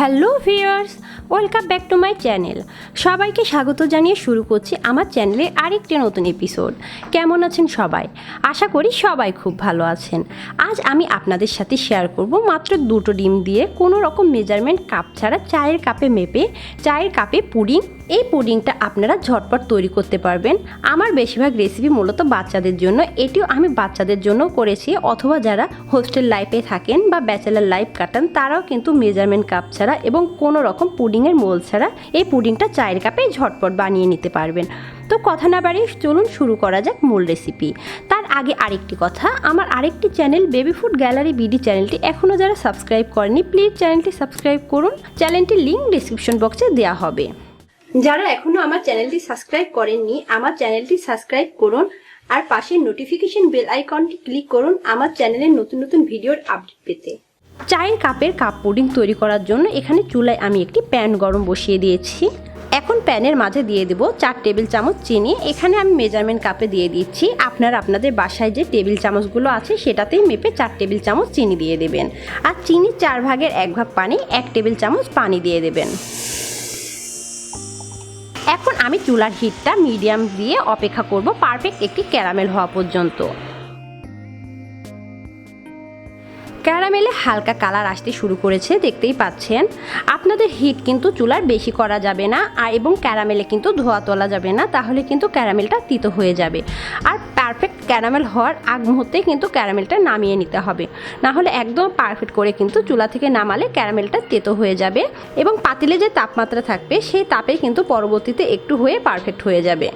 Hello viewers, welcome back to my channel. সবাইকে স্বাগত জানিয়ে শুরু করছি আমার চ্যানেলে আরেকটি নতুন এপিসোড। কেমন আছেন সবাই? আশা করি সবাই খুব ভালো আছেন। আজ আমি আপনাদের সাথে শেয়ার করব মাত্র 2টো ডিম দিয়ে কোনো রকম মেজারমেন্ট কাপ ছাড়া চায়ের কাপে মেপে চায়ের কাপে পুডিং। এই পুডিংটা আপনারা ঝটপট তৈরি করতে পারবেন। আমার বেশিরভাগ রেসিপি মূলত বাচ্চাদের জন্য, এটিও আমি বাচ্চাদের জন্য করেছি, অথবা যারা হোস্টেল লাইফে থাকেন বা ব্যাচেলার লাইফ কাটান তারাও কিন্তু মেজারমেন্ট কাপ ছাড়া এবং কোনো রকম পুডিংয়ের মোল ছাড়া এই পুডিংটা চায়ের কাপে ঝটপট বানিয়ে নিতে পারবেন। তো কথা না বাড়িয়ে চলুন শুরু করা যাক মূল রেসিপি। তার আগে আরেকটি কথা, আমার আরেকটি channel baby food gallery BD চ্যানেলটি এখনও যারা সাবস্ক্রাইব করেনি প্লিজ চ্যানেলটি সাবস্ক্রাইব করুন। চ্যানেলটির লিঙ্ক ডিসক্রিপশন বক্সে দেওয়া হবে। যারা এখনও আমার চ্যানেলটি সাবস্ক্রাইব করেননি আমার চ্যানেলটি সাবস্ক্রাইব করুন আর পাশের নোটিফিকেশন বেল আইকনটি ক্লিক করুন আমার চ্যানেলের নতুন নতুন ভিডিওর আপডেট পেতে। চায়ের কাপের কাপ পুডিং তৈরি করার জন্য এখানে চুলায় আমি একটি প্যান গরম বসিয়ে দিয়েছি। এখন প্যানের মাঝে দিয়ে দেব 4 টেবিল চামচ চিনি। এখানে আমি মেজারমেন্ট কাপে দিয়ে দিচ্ছি, আপনারা আপনাদের বাসায় যে টেবিল চামচগুলো আছে সেটাতেই মেপে 4 টেবিল চামচ চিনি দিয়ে দেবেন। আর চিনির 4 ভাগের 1 ভাগ পানি, 1 টেবিল চামচ পানি দিয়ে দেবেন। এখন আমি চুলার হিটটা মিডিয়াম দিয়ে অপেক্ষা করব পারফেক্ট একটি ক্যারামেল হওয়া পর্যন্ত। ক্যারামেলে হালকা কালার আসতে শুরু করেছে, দেখতেই পাচ্ছেন। আপনাদের হিট কিন্তু চুলার বেশি করা যাবে না, আর এবং ক্যারামেলে কিন্তু ধোয়া তোলা যাবে না, তাহলে কিন্তু ক্যারামেলটা তিতো হয়ে যাবে। আর পারফেক্ট ক্যারামেল হওয়ার আগ মুহূর্তে কিন্তু ক্যারামেলটা নামিয়ে নিতে হবে, না হলে একদম পারফেক্ট করে কিন্তু চুলা থেকে নামালে ক্যারামেলটা তেতো হয়ে যাবে এবং পাতিলে যে তাপমাত্রা থাকবে সেই তাপে কিন্তু পরবর্তীতে একটু হয়ে পারফেক্ট হয়ে যাবে।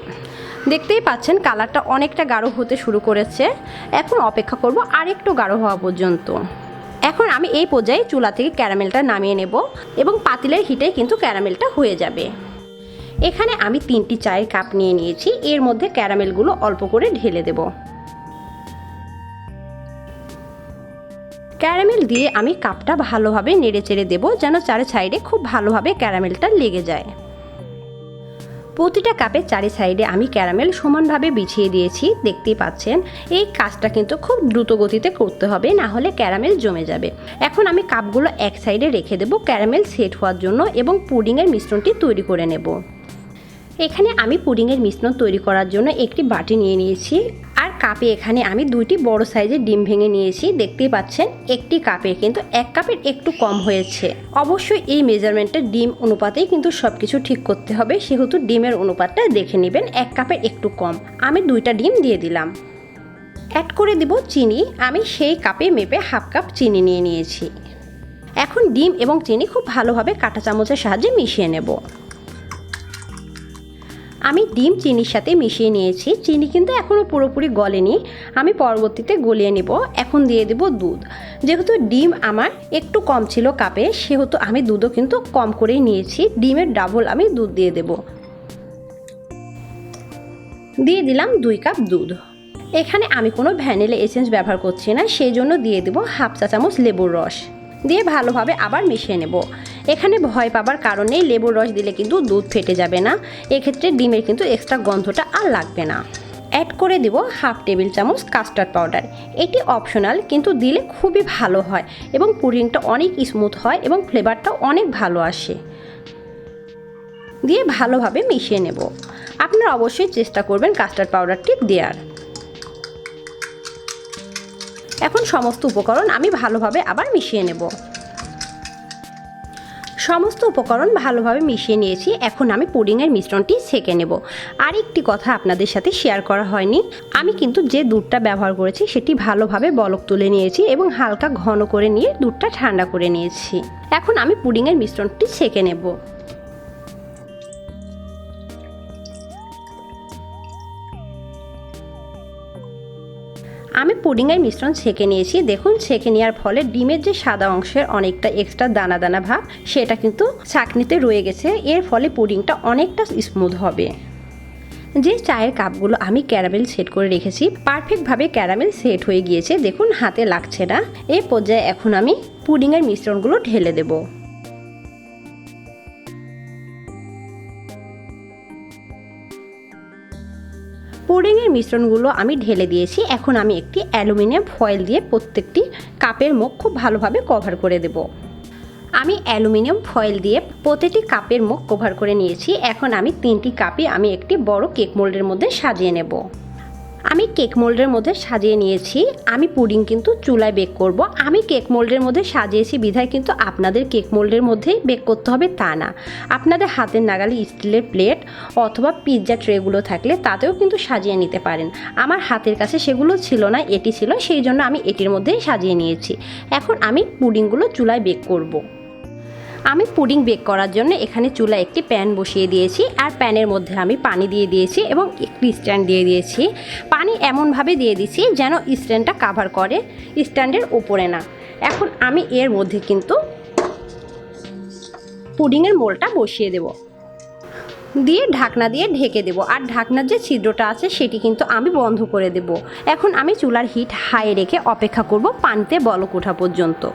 দেখতেই পাচ্ছেন কালারটা অনেকটা গাঢ় হতে শুরু করেছে। এখন অপেক্ষা করব আর একটু গাঢ় হওয়া পর্যন্ত। এখন আমি এই পর্যায়ে চুলা থেকে ক্যারামেলটা নামিয়ে নেব এবং পাতিলের হিটে কিন্তু ক্যারামেলটা হয়ে যাবে। এখানে আমি 3টি চায়ের কাপ নিয়ে নিয়েছি, এর মধ্যে ক্যারামেলগুলো অল্প করে ঢেলে দেব। ক্যারামেল দিয়ে আমি কাপটা ভালোভাবে নেড়ে চেড়ে দেবো যেন চারি সাইডে খুব ভালোভাবে ক্যারামেলটা লেগে যায়। প্রতিটা কাপের চারি সাইডে আমি ক্যারামেল সমানভাবে বিছিয়ে দিয়েছি, দেখতেই পাচ্ছেন। এই কাজটা কিন্তু খুব দ্রুত গতিতে করতে হবে, না হলে ক্যারামেল জমে যাবে। এখন আমি কাপগুলো এক সাইডে রেখে দেবো ক্যারামেল সেট হওয়ার জন্য এবং পুডিংয়ের মিশ্রণটি তৈরি করে নেব। এখানে আমি পুডিংয়ের মিশ্রণ তৈরি করার জন্য একটি বাটি নিয়ে নিয়েছি আর কাপে এখানে আমি 2টি বড় সাইজের ডিম ভেঙে নিয়েছি। দেখতেই পাচ্ছেন একটি কাপে কিন্তু 1 কাপের একটু কম হয়েছে। অবশ্যই এই মেজারমেন্টের ডিম অনুপাতেই কিন্তু সব কিছু ঠিক করতে হবে, সেহেতু ডিমের অনুপাতটা দেখে নেবেন। 1 কাপের একটু কম, আমি 2টা ডিম দিয়ে দিলাম। অ্যাড করে দিব চিনি, আমি সেই কাপে মেপে হাফ কাপ চিনি নিয়ে নিয়েছি। এখন ডিম এবং চিনি খুব ভালোভাবে কাঁটা চামচের সাহায্যে মিশিয়ে নেব। আমি ডিম চিনির সাথে মিশিয়ে নিয়েছি, চিনি কিন্তু এখনও পুরোপুরি গলেনি, আমি পরবর্তীতে গলিয়ে নেব। এখন দিয়ে দেব দুধ। যেহেতু ডিম আমার একটু কম ছিল কাপে, সেহেতু আমি দুধও কিন্তু কম করেই নিয়েছি, ডিমের ডাবল আমি দুধ দিয়ে দেব। দিয়ে দিলাম 2 কাপ দুধ। এখানে আমি কোনো ভ্যানিলা এসেন্স ব্যবহার করছি না, সেই জন্য দিয়ে দেব হাফ চা চামচ লেবুর রস। দিয়ে ভালোভাবে আবার মিশিয়ে নেব। এখানে ভয় পাবার কারণে লেবুর রস দিলে কিন্তু দুধ ফেটে যাবে না, এক্ষেত্রে ডিমের কিন্তু এক্সট্রা গন্ধটা আর লাগবে না। অ্যাড করে দেব হাফ টেবিল চামচ কাস্টার্ড পাউডার। এটি অপশনাল, কিন্তু দিলে খুবই ভালো হয় এবং পুডিংটা অনেক স্মুথ হয় এবং ফ্লেভারটাও অনেক ভালো আসে। দিয়ে ভালোভাবে মিশিয়ে নেব। আপনারা অবশ্যই চেষ্টা করবেন কাস্টার্ড পাউডারটি দেওয়ার। এখন সমস্ত উপকরণ আমি ভালোভাবে আবার মিশিয়ে নেব। সমস্ত উপকরণ ভালোভাবে মিশিয়ে নিয়েছি, এখন আমি পুডিংয়ের মিশ্রণটি ছেঁকে নেব। আরেকটি কথা আপনাদের সাথে শেয়ার করা হয়নি, আমি কিন্তু যে দুধটা ব্যবহার করেছি সেটি ভালোভাবে বলক তুলে নিয়েছি এবং হালকা ঘন করে নিয়ে দুধটা ঠান্ডা করে নিয়েছি। এখন আমি পুডিংয়ের মিশ্রণটি ছেঁকে নেব। আমি পুডিংয়ের মিশ্রণ ছেঁকে নিয়েছি। দেখুন, ছেঁকে নেওয়ার ফলে ডিমের যে সাদা অংশের অনেকটা এক্সট্রা দানা দানা ভাব সেটা কিন্তু ছাঁকনিতে রয়ে গেছে, এর ফলে পুডিংটা অনেকটা স্মুথ হবে। যে চায়ের কাপগুলো আমি ক্যারামেল সেট করে রেখেছি পারফেক্টভাবে ক্যারামেল সেট হয়ে গিয়েছে, দেখুন হাতে লাগছে না। এই পর্যায়ে এখন আমি পুডিংয়ের মিশ্রণগুলো ঢেলে দেব। পুডিংয়ের মিশ্রণগুলো আমি ঢেলে দিয়েছি। এখন আমি একটি অ্যালুমিনিয়াম ফয়েল দিয়ে প্রত্যেকটি কাপের মুখ খুব ভালোভাবে কভার করে দেব। আমি অ্যালুমিনিয়াম ফয়েল দিয়ে প্রতিটি কাপের মুখ কভার করে নিয়েছি। এখন আমি 3টি কাপই আমি একটি বড় কেক মোল্ডের মধ্যে সাজিয়ে নেব। আমি কেক মোল্ডের মধ্যে সাজিয়ে নিয়েছি। আমি পুডিং কিন্তু চুলায় বেক করব। আমি কেক মোল্ডের মধ্যে সাজিয়েছি বিধায় কিন্তু আপনাদের কেক মোল্ডের মধ্যেই বেক করতে হবে তা না। আপনাদের হাতের নাগালে স্টিলের প্লেট অথবা পিৎজা ট্রেগুলো থাকলে তাতেও কিন্তু সাজিয়ে নিতে পারেন। আমার হাতের কাছে সেগুলো ছিল না, এটি ছিল, সেই জন্য আমি এটির মধ্যেই সাজিয়ে নিয়েছি। এখন আমি পুডিংগুলো চুলায় বেক করব। আমি পুডিং বেক করার জন্য এখানে চুলায় একটি প্যান বসিয়ে দিয়েছি আর প্যানের মধ্যে আমি পানি দিয়ে দিয়েছি এবং একটি স্ট্যান্ড দিয়ে দিয়েছি। পানি এমনভাবে দিয়ে দিয়েছি যেন স্ট্যান্ডটা কাভার করে, স্ট্যান্ডের উপরে না। এখন আমি এর মধ্যে কিন্তু পুডিংয়ের মোলটা বসিয়ে দেব, দিয়ে ঢাকনা দিয়ে ঢেকে দেব। আর ঢাকনার যে ছিদ্রটা আছে সেটি কিন্তু আমি বন্ধ করে দেব। এখন আমি চুলার হিট হাই রেখে অপেক্ষা করব পানিতে বলক ওঠা পর্যন্ত।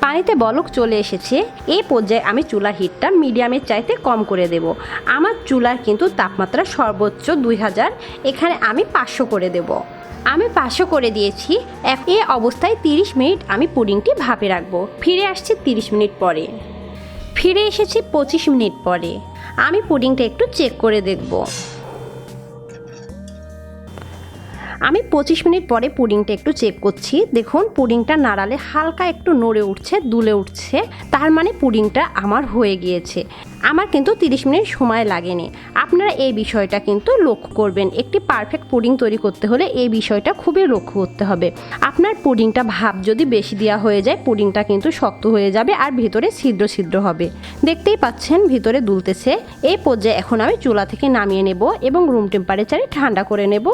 পানিতে বলক চলে এসেছে। এই পর্যায়ে আমি চুলার হিটটা মিডিয়ামের চাইতে কম করে দেব। আমার চুলার কিন্তু তাপমাত্রা সর্বোচ্চ 2000, এখানে আমি 500 করে দেব। আমি 500 করে দিয়েছি। এই অবস্থায় 30 মিনিট আমি পুডিংটি ভাপে রাখবো। ফিরে আসছি 30 মিনিট পরে। ফিরে এসেছি 25 মিনিট পরে। আমি পুডিংটা একটু চেক করে দেখব। আমি 25 মিনিট পরে পুডিংটা একটু চেক করছি। দেখুন পুডিংটা নাড়ালে হালকা একটু নড়ে উঠছে, দুলে উঠছে, তার মানে পুডিংটা আমার হয়ে গিয়েছে। আমার কিন্তু 30 মিনিট সময় লাগেনি। আপনারা এই বিষয়টা কিন্তু লক্ষ্য করবেন। একটি পারফেক্ট পুডিং তৈরি করতে হলে এই বিষয়টা খুবই লক্ষ্য করতে হবে। আপনার পুডিংটা ভাপ যদি বেশি দেওয়া হয়ে যায় পুডিংটা কিন্তু শক্ত হয়ে যাবে আর ভিতরে ছিদ্র ছিদ্র হবে। দেখতেই পাচ্ছেন ভিতরে দুলতেছে। এই পর্যায়ে এখন আমি চুলা থেকে নামিয়ে নেব এবং রুম টেম্পারেচারে ঠান্ডা করে নেব।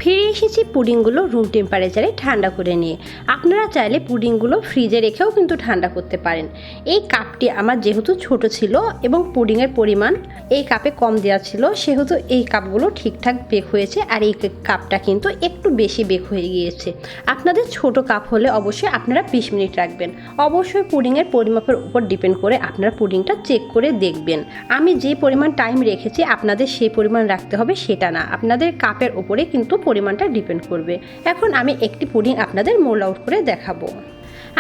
ফিরে এসেছি পুডিংগুলো রুম টেম্পারেচারে ঠান্ডা করে নিয়ে। আপনারা চাইলে পুডিংগুলো ফ্রিজে রেখেও কিন্তু ঠান্ডা করতে পারেন। এই কাপটি আমার যেহেতু ছোট ছিল এবং পুডিংয়ের পরিমাণ এই কাপে কম দেওয়া ছিল, সেহেতু এই কাপগুলো ঠিকঠাক বেক হয়েছে আর এই কাপটা কিন্তু একটু বেশি বেক হয়ে গিয়েছে। আপনাদের ছোট কাপ হলে অবশ্যই আপনারা 20 মিনিট রাখবেন। অবশ্যই পুডিংয়ের পরিমাপের উপর ডিপেন্ড করে আপনারা পুডিংটা চেক করে দেখবেন। আমি যে পরিমাণ টাইম রেখেছি আপনাদের সেই পরিমাণ রাখতে হবে সেটা না, আপনাদের কাপের উপরে কিন্তু পরিমাণটা ডিপেন্ড করবে। এখন আমি একটি পুডিং আপনাদের মোল্ড আউট করে দেখাবো।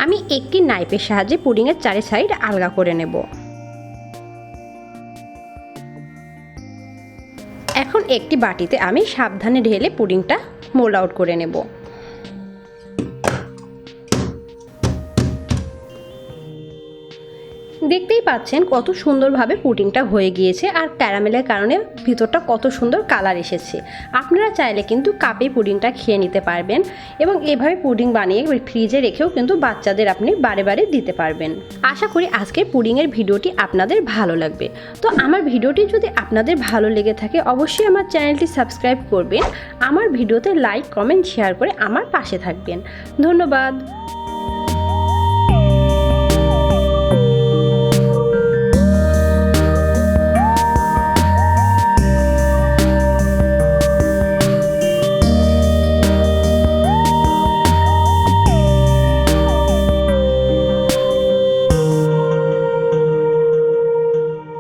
আমি একটি নাইফের সাহায্যে পুডিংয়ের চারি সাইড আলগা করে নেব। এখন একটি বাটিতে আমি সাবধানে ঢেলে পুডিংটা মোল্ড আউট করে নেব। দেখতেই পাচ্ছেন কত সুন্দরভাবে পুডিংটা হয়ে গিয়েছে আর ক্যারামেলের কারণে ভিতরটা কত সুন্দর কালার এসেছে। আপনারা চাইলে কিন্তু কাপে পুডিংটা খেয়ে নিতে পারবেন এবং এভাবে পুডিং বানিয়ে ফ্রিজে রেখেও কিন্তু বাচ্চাদের আপনি বারে বারে দিতে পারবেন। আশা করি আজকের পুডিংয়ের ভিডিওটি আপনাদের ভালো লাগবে। তো আমার ভিডিওটি যদি আপনাদের ভালো লেগে থাকে অবশ্যই আমার চ্যানেলটি সাবস্ক্রাইব করবেন। আমার ভিডিওতে লাইক, কমেন্ট, শেয়ার করে আমার পাশে থাকবেন। ধন্যবাদ।